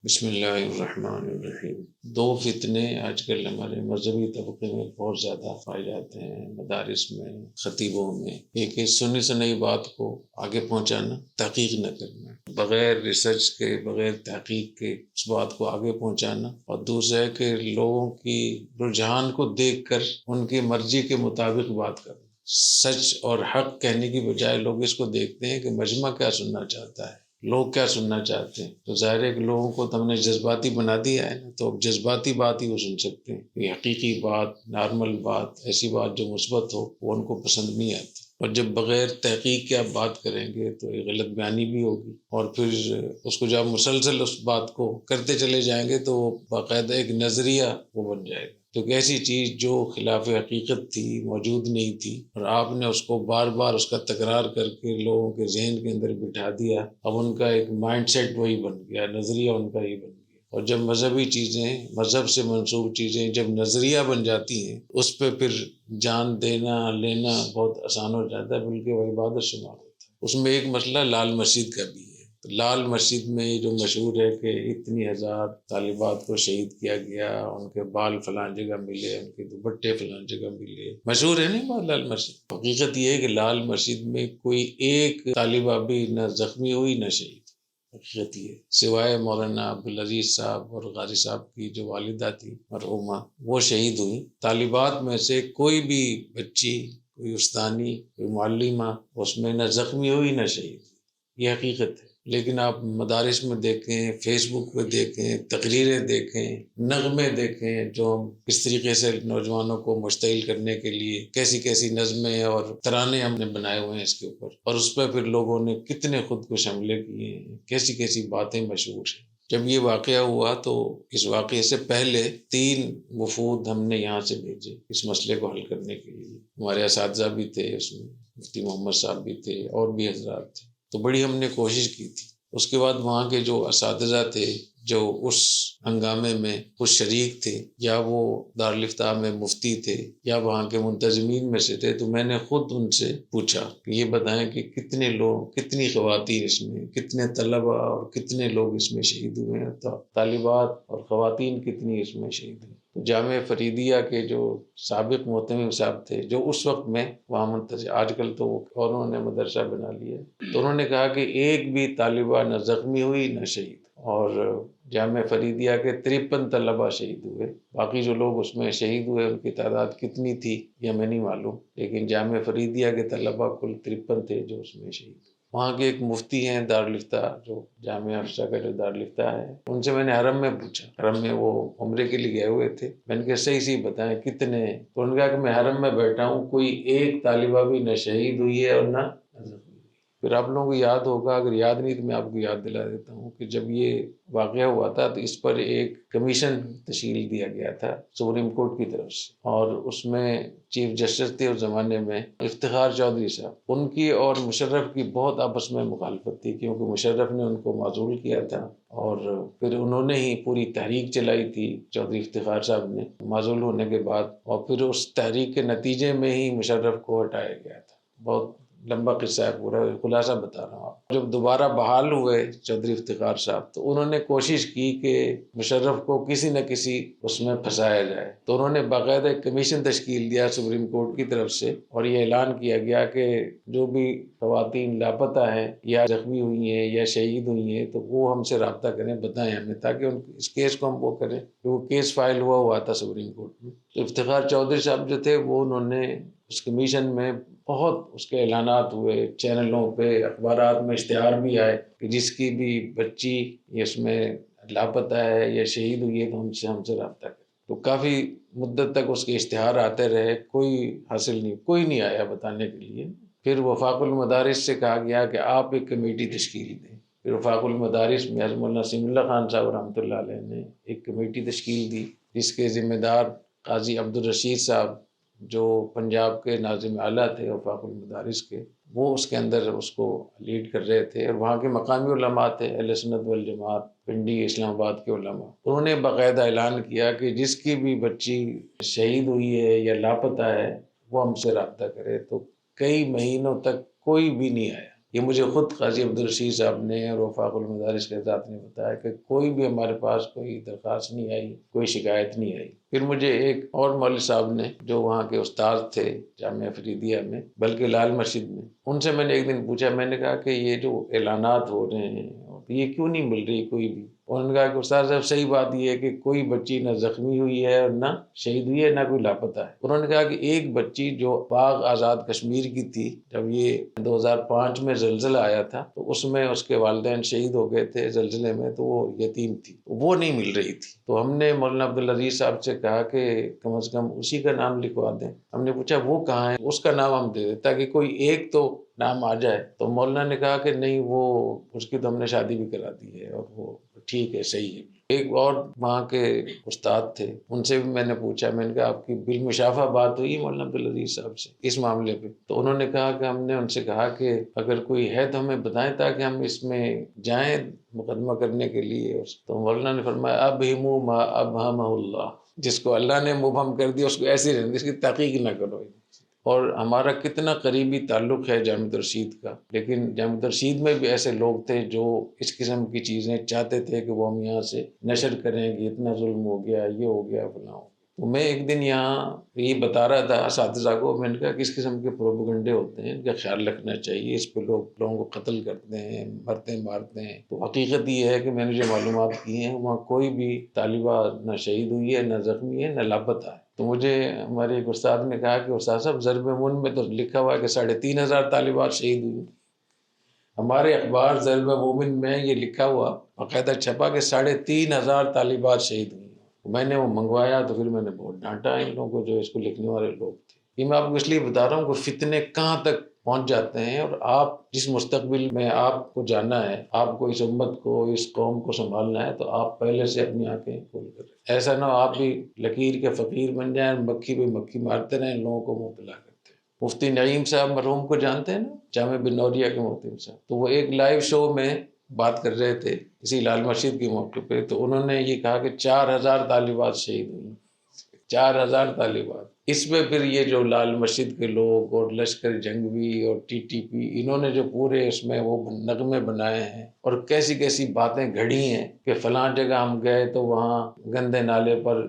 بسم اللہ الرحمن الرحیم۔ دو فتنے آج کل ہمارے مذہبی طبقے میں بہت زیادہ پائے جاتے ہیں، مدارس میں، خطیبوں میں۔ ایک ہے سنی سنائی بات کو آگے پہنچانا، تحقیق نہ کرنا، بغیر ریسرچ کے، بغیر تحقیق کے اس بات کو آگے پہنچانا، اور دوسرا ہے کہ لوگوں کی رجحان کو دیکھ کر ان کی مرضی کے مطابق بات کرنا۔ سچ اور حق کہنے کی بجائے لوگ اس کو دیکھتے ہیں کہ مجمع کیا سننا چاہتا ہے، لوگ کیا سننا چاہتے ہیں، تو ظاہر ہے کہ لوگوں کو تو ہم نے جذباتی بنا دیا ہے نا، تو اب جذباتی بات ہی وہ سن سکتے ہیں۔ یہ حقیقی بات، نارمل بات، ایسی بات جو مثبت ہو وہ ان کو پسند نہیں آتی، اور جب بغیر تحقیق کے آپ بات کریں گے تو ایک غلط بیانی بھی ہوگی، اور پھر اس کو جب مسلسل اس بات کو کرتے چلے جائیں گے تو وہ باقاعدہ ایک نظریہ وہ بن جائے گا۔ تو ایک ایسی چیز جو خلاف حقیقت تھی، موجود نہیں تھی، اور آپ نے اس کو بار بار اس کا تکرار کر کے لوگوں کے ذہن کے اندر بٹھا دیا، اب ان کا ایک مائنڈ سیٹ وہی بن گیا، نظریہ ان کا ہی بن گیا۔ اور جب مذہبی چیزیں، مذہب سے منسوب چیزیں جب نظریہ بن جاتی ہیں، اس پہ پھر جان دینا لینا بہت آسان ہو جاتا ہے، بلکہ وہ عبادت شمار ہوتا ہے۔ اس میں ایک مسئلہ لال مسجد کا بھی ہے۔ تو لال مسجد میں جو مشہور ہے کہ اتنی ہزار طالبات کو شہید کیا گیا، ان کے بال فلاں جگہ ملے، ان کے دوپٹے فلاں جگہ ملے، مشہور ہے نہیں بات لال مسجد۔ حقیقت یہ ہے کہ لال مسجد میں کوئی ایک طالبہ بھی نہ زخمی ہوئی نہ شہید۔ حقیقت یہ ہے، سوائے مولانا عبدالعزیز صاحب اور غازی صاحب کی جو والدہ تھی مرحومہ، وہ شہید ہوئی۔ طالبات میں سے کوئی بھی بچی، کوئی استانی، کوئی معلمہ اس میں نہ زخمی ہوئی نہ شہید ہوئی۔ یہ حقیقت ہے۔ لیکن آپ مدارس میں دیکھیں، فیس بک پہ دیکھیں، تقریریں دیکھیں، نغمے دیکھیں، جو ہم اس طریقے سے نوجوانوں کو مشتعل کرنے کے لیے کیسی کیسی نظمیں اور ترانے ہم نے بنائے ہوئے ہیں اس کے اوپر، اور اس پہ پھر لوگوں نے کتنے خودکش حملے کیے ہیں، کیسی کیسی باتیں مشہور ہیں۔ جب یہ واقعہ ہوا تو اس واقعے سے پہلے 3 وفود ہم نے یہاں سے بھیجے اس مسئلے کو حل کرنے کے لیے۔ ہمارے اساتذہ بھی تھے اس میں، مفتی محمد صاحب بھی تھے اور بھی حضرات تھے، تو بڑی ہم نے کوشش کی تھی۔ اس کے بعد وہاں کے جو اساتذہ تھے جو اس ہنگامے میں کچھ شریک تھے، یا وہ دارالفتاح میں مفتی تھے یا وہاں کے منتظمین میں سے تھے، تو میں نے خود ان سے پوچھا کہ یہ بتائیں کہ کتنے لوگ، کتنی خواتین اس میں، کتنے طلبہ اور کتنے لوگ اس میں شہید ہوئے ہیں، طالبات اور خواتین کتنی اس میں شہید ہوئی۔ جامعہ فریدیہ کے جو سابق محتمم صاحب تھے، جو اس وقت میں وہاں منتظر، آج کل تو اور انہوں نے مدرسہ بنا لیا، تو انہوں نے کہا کہ ایک بھی طالبہ نہ زخمی ہوئی نہ شہید، اور جامعہ فریدیہ کے 53 طلبہ شہید ہوئے۔ باقی جو لوگ اس میں شہید ہوئے ان کی تعداد کتنی تھی یہ ہمیں نہیں معلوم، لیکن جامعہ فریدیہ کے طلبہ کل 53 تھے جو اس میں شہید ہوئے۔ وہاں کے ایک مفتی ہیں دارالفتاح، جو جامعہ افشا کا جو دارالفتاح ہے، ان سے میں نے حرم میں پوچھا، حرم میں وہ عمرے کے لیے گئے ہوئے تھے، میں نے کہا صحیح بتائیں کتنے، تو انہوں نے کہا کہ میں حرم میں بیٹھا ہوں، کوئی ایک طالبہ بھی نہ شہید ہوئی ہے اور نہ زخمی ہوئی۔ پھر آپ لوگوں کو یاد ہوگا، اگر یاد نہیں تو میں آپ کو یاد دلا دیتا ہوں کہ جب یہ واقعہ ہوا تھا تو اس پر ایک کمیشن تشکیل دیا گیا تھا سپریم کورٹ کی طرف سے، اور اس میں چیف جسٹس تھے اس زمانے میں افتخار چودھری صاحب۔ ان کی اور مشرف کی بہت آپس میں مخالفت تھی، کیونکہ مشرف نے ان کو معزول کیا تھا، اور پھر انہوں نے ہی پوری تحریک چلائی تھی چودھری افتخار صاحب نے معزول ہونے کے بعد، اور پھر اس تحریک کے نتیجے میں ہی مشرف کو ہٹایا گیا تھا۔ بہت لمبا قصہ ہے، پورا خلاصہ بتا رہا ہوں آپ۔ جب دوبارہ بحال ہوئے چودھری افتخار صاحب، تو انہوں نے کوشش کی کہ مشرف کو کسی نہ کسی اس میں پھنسایا جائے، تو انہوں نے باقاعدہ ایک کمیشن تشکیل دیا سپریم کورٹ کی طرف سے، اور یہ اعلان کیا گیا کہ جو بھی خواتین لاپتہ ہیں یا زخمی ہوئی ہیں یا شہید ہوئی ہیں تو وہ ہم سے رابطہ کریں، بتائیں ہمیں، تاکہ اس کیس کو ہم وہ کریں۔ وہ کیس فائل ہوا تھا سپریم کورٹ میں، تو افتخار چودھری صاحب جو تھے وہ انہوں نے اس کمیشن میں بہت اس کے اعلانات ہوئے، چینلوں پہ، اخبارات میں اشتہار بھی آئے کہ جس کی بھی بچی اس میں لاپتہ ہے یا شہید ہوئی ہے تو ہم سے رابطہ کرے۔ تو کافی مدت تک اس کے اشتہار آتے رہے، کوئی حاصل نہیں، کوئی نہیں آیا بتانے کے لیے۔ پھر وفاق المدارس سے کہا گیا کہ آپ ایک کمیٹی تشکیل دیں۔ پھر وفاق المدارس میں اعظم اللہ نسیم اللہ خان صاحب رحمۃ اللہ علیہ نے ایک کمیٹی تشکیل دی، جس کے ذمہ دار قاضی عبدالرشید صاحب جو پنجاب کے ناظم اعلیٰ تھے وفاق المدارس کے، وہ اس کے اندر اس کو لیڈ کر رہے تھے، اور وہاں کے مقامی علماء تھے، اہل سنت والجماعت پنڈی اسلام آباد کے علماء۔ انہوں نے باقاعدہ اعلان کیا کہ جس کی بھی بچی شہید ہوئی ہے یا لاپتہ ہے وہ ہم سے رابطہ کرے۔ تو کئی مہینوں تک کوئی بھی نہیں آیا، یہ مجھے خود قاضی عبدالرشید صاحب نے اور وفاق المدارس کے ذات نے بتایا کہ کوئی بھی ہمارے پاس کوئی درخواست نہیں آئی، کوئی شکایت نہیں آئی۔ پھر مجھے ایک اور مولوی صاحب نے جو وہاں کے استاد تھے جامعہ فریدیہ میں، بلکہ لال مسجد میں، ان سے میں نے ایک دن پوچھا، میں نے کہا کہ یہ جو اعلانات ہو رہے ہیں یہ کیوں نہیں مل رہی کوئی بھی؟ انہوں نے کہا کہ استاد صاحب صحیح بات یہ ہے کہ کوئی بچی نہ زخمی ہوئی ہے اور نہ شہید ہوئی ہے، نہ کوئی لاپتہ ہے۔ انہوں نے کہا کہ ایک بچی جو پاک آزاد کشمیر کی تھی، جب یہ 2005 میں زلزلہ آیا تھا تو اس میں اس کے والدین شہید ہو گئے تھے زلزلے میں، تو وہ یتیم تھی، وہ نہیں مل رہی تھی۔ تو ہم نے مولانا عبدالعزیز صاحب سے کہا کہ کم از کم اسی کا نام لکھوا دیں۔ ہم نے پوچھا وہ کہاں ہے، اس کا نام ہم دے دیں تاکہ کوئی ایک تو نام آ جائے۔ تو مولانا نے کہا کہ نہیں، وہ اس کی تو ہم نے شادی بھی کرا دی ہے اور وہ ٹھیک ہے، صحیح ہے۔ ایک اور وہاں کے استاد تھے، ان سے بھی میں نے پوچھا، میں نے کہا آپ کی بالمشافہ بات ہوئی مولانا عبدالعزیز صاحب سے اس معاملے پہ؟ تو انہوں نے کہا کہ ہم نے ان سے کہا کہ اگر کوئی ہے تو ہمیں بتائیں تاکہ ہم اس میں جائیں مقدمہ کرنے کے لیے۔ تو مولانا نے فرمایا ابہموا ما ابہمہ اللہ، جس کو اللہ نے مبہم کر دیا اس کو ایسے رہنے، اس کی تحقیق نہ کرو۔ اور ہمارا کتنا قریبی تعلق ہے جامعہ الرشید کا، لیکن جامعہ الرشید میں بھی ایسے لوگ تھے جو اس قسم کی چیزیں چاہتے تھے کہ وہ ہم یہاں سے نشر کریں کہ اتنا ظلم ہو گیا، یہ ہو گیا، فلاں ہو گیا۔ تو میں ایک دن یہاں یہ بتا رہا تھا اساتذہ کو، میں نے کہا کس قسم کے پروپیگنڈے ہوتے ہیں، ان کا خیال رکھنا چاہیے، اس پہ لوگوں کو قتل کرتے ہیں، مرتے مارتے ہیں۔ تو حقیقت یہ ہے کہ میں نے جو معلومات کی ہیں وہاں کوئی بھی طالبہ نہ شہید ہوئی ہے، نہ زخمی ہے، نہ لاپتہ ہے۔ تو مجھے ہمارے ایک استاد نے کہا کہ استاد صاحب ضرب من میں تو لکھا ہوا ہے کہ 3500 طالبات شہید ہوئی۔ ہمارے اخبار ضرب مومن میں یہ لکھا ہوا باقاعدہ چھپا کہ 3500 طالبات شہید ہوئی۔ میں نے وہ منگوایا تو پھر میں نے بہت ڈانٹا ان لوگوں کو جو اس کو لکھنے والے لوگ تھے۔ یہ میں آپ کو اس لیے بتا رہا ہوں کہ فتنے کہاں تک پہنچ جاتے ہیں، اور آپ جس مستقبل میں آپ کو جانا ہے، آپ کو اس امت کو، اس قوم کو سنبھالنا ہے، تو آپ پہلے سے اپنی آنکھیں کھول کر ایسا نہ ہو آپ بھی لکیر کے فقیر بن جائیں، مکھی پہ مکھی مارتے رہیں، لوگوں کو مبتلا کرتے ہیں۔ مفتی نعیم صاحب مرحوم کو جانتے ہیں نا، جامع بن نوریہ کے مفتی صاحب، تو وہ ایک لائیو شو میں بات کر رہے تھے اسی لال مسجد کے موقع پہ، تو انہوں نے یہ کہا کہ 4000 طالبات شہید ہوئی، 4000 طالبات۔ اس میں پھر یہ جو لال مسجد کے لوگ اور لشکر جنگوی اور ٹی ٹی پی، انہوں نے جو پورے اس میں وہ نغمے بنائے ہیں اور کیسی کیسی باتیں گھڑی ہیں کہ فلاں جگہ ہم گئے تو وہاں گندے نالے پر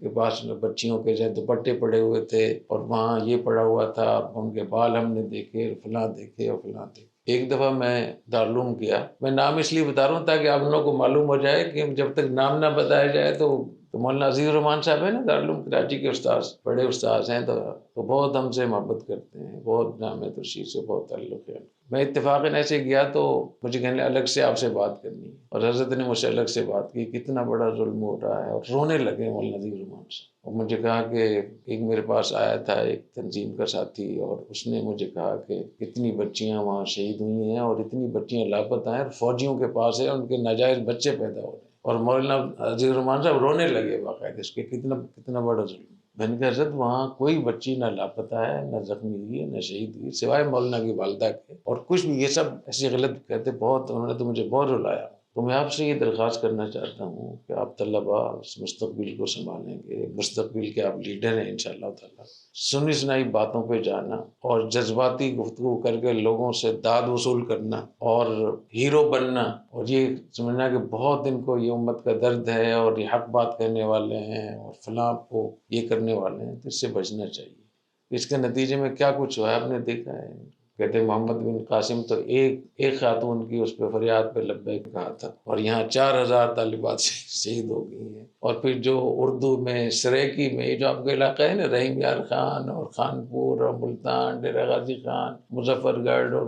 کے پاس بچیوں کے جو دوپٹے پڑے ہوئے تھے اور وہاں یہ پڑا ہوا تھا، ان کے بال ہم نے دیکھے، فلاں دیکھے اور فلاں دیکھے۔ ایک دفعہ میں دارالعلوم گیا، میں نام اس لیے بتا رہا ہوں تاکہ آپ لوگوں کو معلوم ہو جائے کہ جب تک نام نہ بتایا جائے تو مولانا عزیز الرحمان صاحب ہیں نا دارالعلوم کراچی کے استاد، بڑے استاد ہیں، تو بہت ہم سے محبت کرتے ہیں، بہت جامعہ الرشید سے بہت تعلق ہے۔ میں اتفاقاً ایسے گیا تو مجھے کہنے الگ سے آپ سے بات کرنی ہے، اور حضرت نے مجھ سے الگ سے بات کی، کتنا بڑا ظلم ہو رہا ہے، اور رونے لگے مولانا عزیز الرحمان صاحب۔ اور مجھے کہا کہ ایک میرے پاس آیا تھا ایک تنظیم کا ساتھی، اور اس نے مجھے کہا کہ اتنی بچیاں وہاں شہید ہوئی ہیں اور اتنی بچیاں لاپتہ ہیں، اور فوجیوں کے پاس ہیں، ان کے ناجائز بچے پیدا ہو رہے ہیں۔ اور مولانا عزیز الرحمان صاحب رونے لگے باقاعدہ اس کے، کتنا بڑا ظلم۔ میں نے کہا حضرت وہاں کوئی بچی نہ لاپتہ ہے، نہ زخمی ہوئی ہے، نہ شہید ہوئی، سوائے مولانا کی والدہ کے، اور کچھ بھی یہ سب ایسی غلط کہتے بہت، انہوں نے تو مجھے بہت رلایا۔ تو میں آپ سے یہ درخواست کرنا چاہتا ہوں کہ آپ طلباء اس مستقبل کو سنبھالیں گے، مستقبل کے آپ لیڈر ہیں انشاءاللہ تعالیٰ۔ سنی سنائی باتوں پہ جانا اور جذباتی گفتگو کر کے لوگوں سے داد وصول کرنا اور ہیرو بننا، اور یہ سمجھنا کہ بہت ان کو یہ امت کا درد ہے اور یہ حق بات کہنے والے ہیں اور فلاں کو یہ کرنے والے ہیں، تو اس سے بچنا چاہیے۔ اس کے نتیجے میں کیا کچھ ہوا ہے آپ نے دیکھا ہے۔ کہتے محمد بن قاسم تو ایک خاتون کی اس پہ فریاد پہ لبیک کہا تھا، اور یہاں 4000 طالبات شہید ہو گئی ہیں۔ اور پھر جو اردو میں سریکی میں جو آپ کا علاقہ ہے نا، رحیم یار خان اور خانپور اور ملتان، ڈیرہ غازی خان، مظفر گڑھ، اور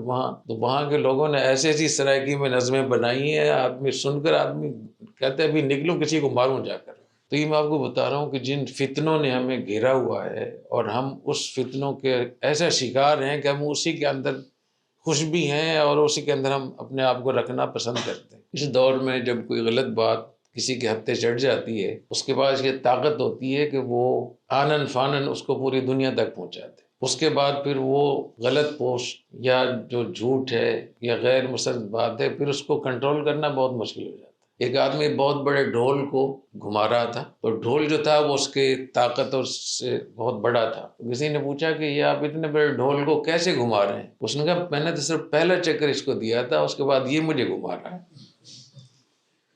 وہاں کے لوگوں نے ایسی ایسی سرائکی میں نظمیں بنائی ہیں، آدمی سن کر آدمی کہتے ہیں ابھی نکلوں کسی کو ماروں جا کر۔ تو یہ میں آپ کو بتا رہا ہوں کہ جن فتنوں نے ہمیں گھیرا ہوا ہے، اور ہم اس فتنوں کے ایسے شکار ہیں کہ ہم اسی کے اندر خوش بھی ہیں اور اسی کے اندر ہم اپنے آپ کو رکھنا پسند کرتے ہیں۔ اس دور میں جب کوئی غلط بات کسی کے ہتھے چڑھ جاتی ہے، اس کے پاس یہ طاقت ہوتی ہے کہ وہ آنن فانن اس کو پوری دنیا تک پہنچاتے۔ اس کے بعد پھر وہ غلط پوسٹ یا جو جھوٹ ہے یا غیر مستند بات ہے، پھر اس کو کنٹرول کرنا بہت مشکل ہو جاتا ہے۔ ایک آدمی بہت بڑے ڈھول کو گھما رہا تھا، تو ڈھول جو تھا وہ اس کے طاقت اور سے بہت بڑا تھا. کسی نے پوچھا کہ یہ آپ اتنے بڑے ڈھول کو کیسے گھما رہے ہیں؟ اس نے کہا میں نے تو صرف پہلا چکر اس کو دیا تھا، اس کے بعد یہ مجھے گھما رہا ہے،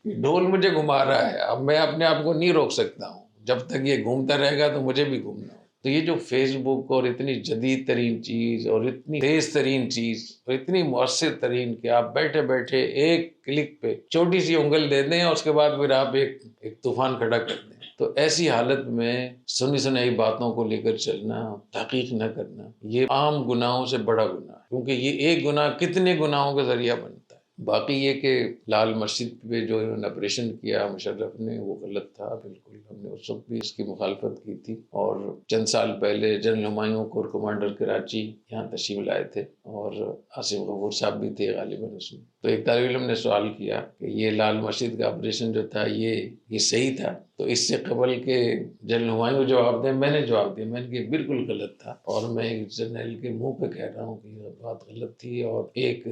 ڈھول مجھے گھما رہا ہے، اب میں اپنے آپ کو نہیں روک سکتا ہوں، جب تک یہ گھومتا رہے گا تو مجھے بھی گھومنا ہے. تو یہ جو فیس بک اور اتنی جدید ترین چیز اور اتنی تیز ترین چیز اور اتنی مؤثر ترین کہ آپ بیٹھے بیٹھے ایک کلک پہ چھوٹی سی انگل دے دیں اور اس کے بعد پھر آپ ایک طوفان کھڑا کر دیں. تو ایسی حالت میں سنی سنائی باتوں کو لے کر چلنا، تحقیق نہ کرنا، یہ عام گناہوں سے بڑا گناہ ہے، کیونکہ یہ ایک گناہ کتنے گناہوں کا ذریعہ بنتا ہے. باقی یہ کہ لال مسجد پہ جو انہوں نے آپریشن کیا مشرف نے، وہ غلط تھا بالکل. ہم نے اس وقت بھی اس کی مخالفت کی تھی، اور چند سال پہلے general Humayun corps commander Karachi یہاں تشریف لائے تھے، اور آصف غفور صاحب بھی تھے غالباً اس میں. تو ایک طالب علم نے سوال کیا کہ یہ لال مسجد کا آپریشن جو تھا یہ صحیح تھا؟ تو اس سے قبل کہ جنرل ہمایوں جواب دیں، میں نے جواب دیا، میں نے کہ بالکل غلط تھا، اور میں ایک جنرل کے منہ پہ کہہ رہا ہوں کہ یہ بات غلط تھی، اور ایک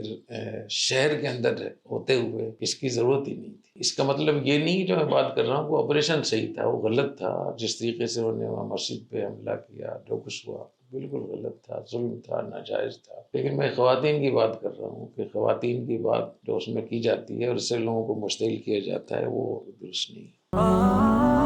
شہر کے اندر ہوتے ہوئے اس کی ضرورت ہی نہیں تھی. اس کا مطلب یہ نہیں جو میں بات کر رہا ہوں وہ آپریشن صحیح تھا، وہ غلط تھا. جس طریقے سے انہوں نے وہاں مسجد پہ حملہ کیا، جو کچھ ہوا بالکل غلط تھا، ظلم تھا، ناجائز تھا. لیکن میں خواتین کی بات کر رہا ہوں کہ خواتین کی بات جو اس میں کی جاتی ہے اور اس سے لوگوں کو مشتعل کیا جاتا ہے، وہ درست نہیں ہے.